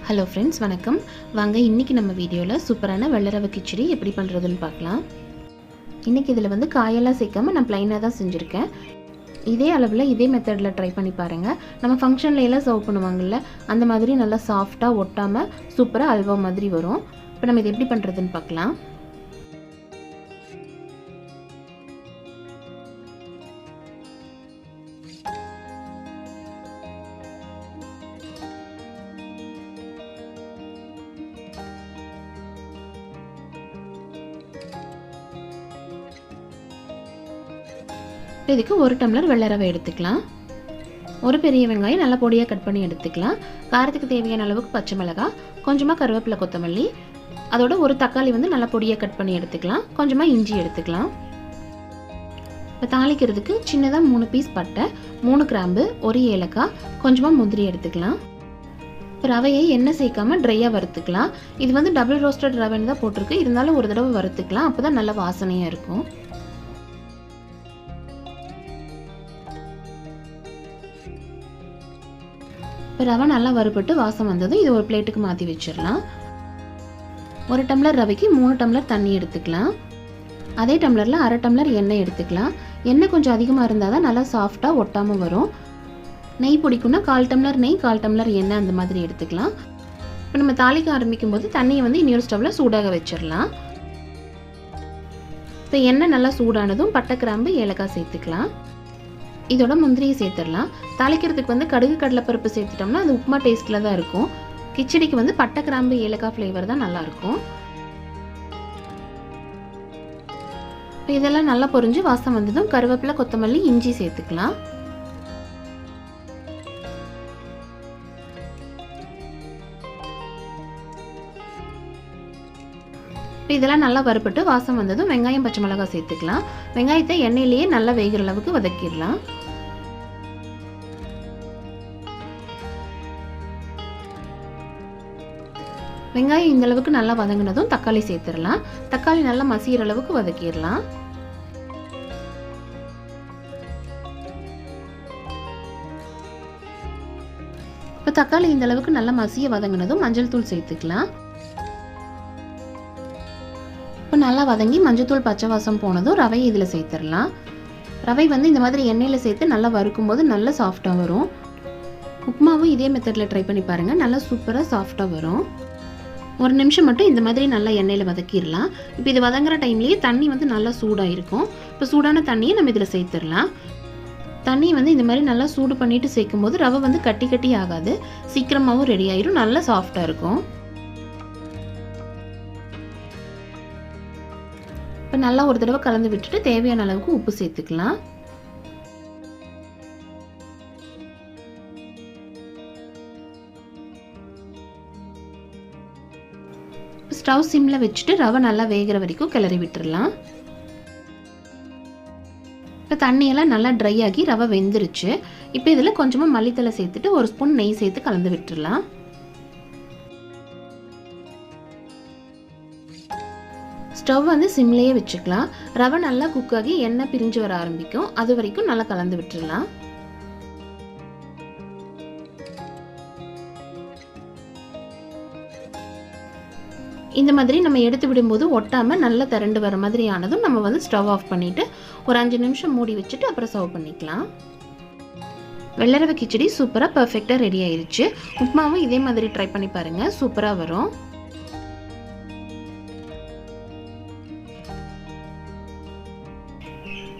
Hello friends, வணக்கம். வாங்க இன்றைக்கி நம்ம வீடியோவில் சூப்பரான வெள்ளரவை கிச்சடி எப்படி பண்ணுறதுன்னு பார்க்கலாம். இன்றைக்கி இதில் வந்து காயெல்லாம் சேர்க்காமல் நான் ப்ளைனாக தான் செஞ்சுருக்கேன். இதே அளவில் இதே மெத்தடில் ட்ரை பண்ணி பாருங்கள். நம்ம ஃபங்க்ஷனில் எல்லாம் சர்வ் பண்ணுவாங்கள்ல, அந்த மாதிரி நல்லா சாஃப்டாக ஒட்டாமல் சூப்பராக அல்வா மாதிரி வரும். இப்போ நம்ம இது எப்படி பண்ணுறதுன்னு பார்க்கலாம். இதுக்கு 1 டம்ளர் வெள்ளை ரவை எடுத்துக்கலாம். ஒரு பெரிய வெங்காயம் நல்லா பொடியாக கட் பண்ணி எடுத்துக்கலாம். காரத்துக்கு தேவையான அளவுக்கு பச்சை மிளகாய், கொஞ்சமாக கருவேப்பிலை, கொத்தமல்லி, அதோட ஒரு தக்காளி வந்து நல்லா பொடியாக கட் பண்ணி எடுத்துக்கலாம். கொஞ்சமாக இஞ்சி எடுத்துக்கலாம். இப்போ தாளிக்கிறதுக்கு சின்னதாக 3 பீஸ் பட்டை, 3 கிராம்பு, 1 ஏலக்காய், கொஞ்சமாக முந்திரி எடுத்துக்கலாம். இப்போ ரவையை எண்ணெய் சேர்க்காமல் ட்ரையாக வறுத்துக்கலாம். இது வந்து டபுள் ரோஸ்டட் ரவைன்னு தான் போட்டிருக்கு, இருந்தாலும் ஒரு தடவை வறுத்துக்கலாம். அப்போ தான் நல்ல வாசனையாக இருக்கும். இப்போ ரவை நல்லா வறுபட்டு வாசம் வந்ததும் இது ஒரு பிளேட்டுக்கு மாற்றி வச்சிடலாம். 1 டம்ளர் ரவைக்கு 3 டம்ளர் தண்ணி எடுத்துக்கலாம். அதே டம்ளரில் 1/2 டம்ளர் எண்ணெய் எடுத்துக்கலாம். எண்ணெய் கொஞ்சம் அதிகமாக இருந்தால் தான் நல்லா சாஃப்டாக ஒட்டாமல் வரும். நெய் பிடிக்கும்னா 1/4 டம்ளர் நெய், 1/4 டம்ளர் எண்ணெய் அந்த மாதிரி எடுத்துக்கலாம். இப்போ நம்ம தாளிக்க ஆரம்பிக்கும் போது தண்ணியை வந்து இன்னொரு ஸ்டவ்வில் சூடாக வச்சிடலாம். இப்போ எண்ணெய் நல்லா சூடானதும் பட்டை, கிராம்பு, ஏலக்காய் சேர்த்துக்கலாம். இதோட முந்திரியை சேர்த்துடலாம். தாளிக்கிறதுக்கு வந்து கடுகு, கடலைப்பருப்பு சேர்த்துட்டோம்னா அது உப்புமா டேஸ்ட்டில் தான் இருக்கும். கிச்சடிக்கு வந்து பட்டை, கிராம்பு, ஏலக்காய் ஃப்ளேவர் தான் நல்லாயிருக்கும். இப்போ இதெல்லாம் நல்லா பொரிஞ்சு வாசம் வந்ததும் கருவேப்பிலை, கொத்தமல்லி, இஞ்சி சேர்த்துக்கலாம். இப்போ இதெல்லாம் நல்லா வறுபட்டு வாசம் வந்ததும் வெங்காயம், பச்சை மிளகாய் சேர்த்துக்கலாம். வெங்காயத்தை எண்ணெயிலேயே நல்லா வேகிற அளவுக்கு வதக்கிடலாம். வெங்காயம் இந்த அளவுக்கு நல்லா வதங்கினதும் தக்காளி சேர்த்துடலாம். தக்காளி நல்லா மசிகிற அளவுக்கு வதக்கிடலாம். இப்போ தக்காளி இந்த அளவுக்கு நல்லா மசிய வதங்கினதும் மஞ்சள் தூள் சேர்த்துக்கலாம். இப்போ நல்லா வதங்கி மஞ்சத்தூள் பச்சை வாசம் போனதும் ரவையை இதில் சேர்த்துடலாம். ரவை வந்து இந்த மாதிரி எண்ணெயில் சேர்த்து நல்லா வறுக்கும் போது நல்லா சாஃப்டாக வரும். உப்புமாவும் இதே மெத்தடில் ட்ரை பண்ணி பாருங்கள், நல்லா சூப்பராக சாஃப்டாக வரும். 1 நிமிஷம் மட்டும் இந்த மாதிரி நல்லா எண்ணெயில் வதக்கிடலாம். இப்போ இது வதங்குற டைம்லேயே தண்ணி வந்து நல்லா சூடாக இருக்கும். இப்போ சூடான தண்ணியை நம்ம இதில் சேர்த்துடலாம். தண்ணியை வந்து இந்த மாதிரி நல்லா சூடு பண்ணிவிட்டு சேர்க்கும் போது ரவை வந்து கட்டி கட்டி ஆகாது, சீக்கிரமாகவும் ரெடி ஆயிடும், நல்லா சாஃப்டாக இருக்கும். இப்போ நல்லா ஒரு தடவை கலந்து விட்டுட்டு தேவையான அளவுக்கு உப்பு சேர்த்துக்கலாம். ஸ்டவ் சிம்மில் வச்சுட்டு ரவை நல்லா வேகிற வரைக்கும் கிளறி விட்டுடலாம். இப்போ தண்ணியெல்லாம் நல்லா ட்ரை ஆகி ரவை வெந்துருச்சு. இப்போ இதில் கொஞ்சமாக மல்லித்தலை சேர்த்துட்டு 1 ஸ்பூன் நெய் சேர்த்து கலந்து விட்டுடலாம். ஸ்டவ் வந்து சிம்லேயே வச்சுக்கலாம். ரவை நல்லா குக் ஆகி எண்ணெய் பிரிஞ்சு வர ஆரம்பிக்கும், அது வரைக்கும் நல்லா கலந்து விட்டுடலாம். இந்த மாதிரி நம்ம எடுத்து விடும்போது ஒட்டாமல் நல்லா திரண்டு வர மாதிரி ஆனதும் நம்ம வந்து ஸ்டவ் ஆஃப் பண்ணிவிட்டு ஒரு 5 நிமிஷம் மூடி வச்சுட்டு அப்புறம் சர்வ் பண்ணிக்கலாம். வெள்ளரவை கிச்சடி சூப்பராக பர்ஃபெக்டாக ரெடி ஆயிடுச்சு. உப்புமாவும் இதே மாதிரி ட்ரை பண்ணி பாருங்கள், சூப்பராக வரும்.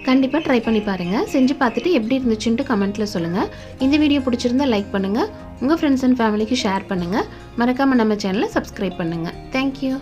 கண்டிப்பாக ட்ரை பண்ணி பாருங்கள். செஞ்சு பார்த்துட்டு எப்படி இருந்துச்சுன்ட்டு கமெண்ட்டில் சொல்லுங்கள். இந்த வீடியோ பிடிச்சிருந்தா லைக் பண்ணுங்கள், உங்கள் ஃப்ரெண்ட்ஸ் அண்ட் ஃபேமிலிக்கு ஷேர் பண்ணுங்கள். மறக்காமல் நம்ம சேனலை சப்ஸ்கிரைப் பண்ணுங்கள். தேங்க்யூ.